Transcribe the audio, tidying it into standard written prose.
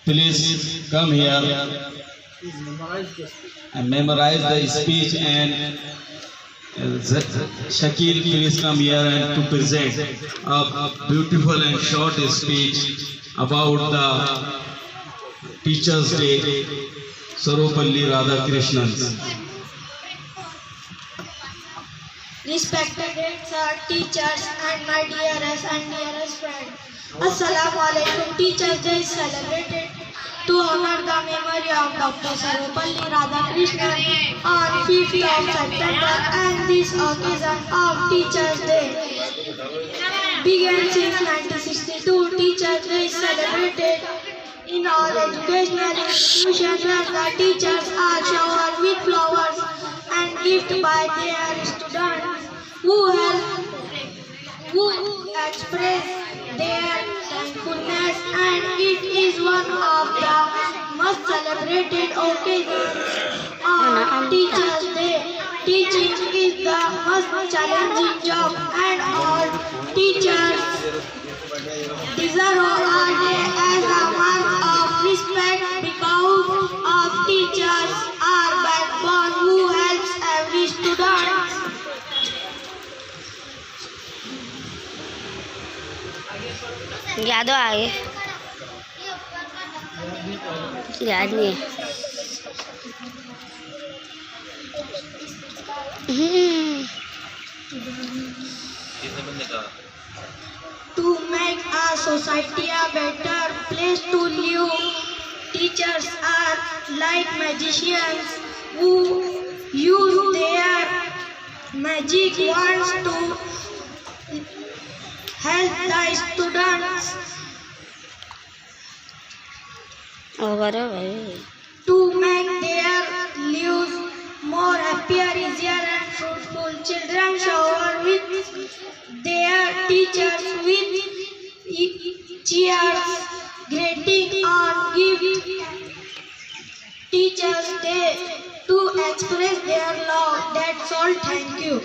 please come here and memorize the speech. And Shakil, please come here and to present a beautiful and short speech about the Teachers' Day, Sarvepalli Radhakrishnan. Respected sir, teachers and my dearest and dearest friend. Assalamu alaikum. Teachers' Day is celebrated to honor the memory of Dr. Sarvepalli Radhakrishnan on 5th of September, and this occasion of Teachers' Day began since 1962. Teachers' Day is celebrated in all educational institutions where the teachers are showered with flowers and gifts by their students who express their thankfulness, and it is one of the most celebrated occasions on Teachers' Day. Teaching is the most challenging job, and all teachers deserve a day as a mark of respect because of teachers are backbone who helps every student. याद हो आगे याद नहीं To make a society a better place to live, teachers are like magicians who use their magic wands to help the students to make their lives more happier, easier and fruitful. Children shower with their teachers with cheers, greeting on gift Teachers' Day to express their love. That's all. Thank you.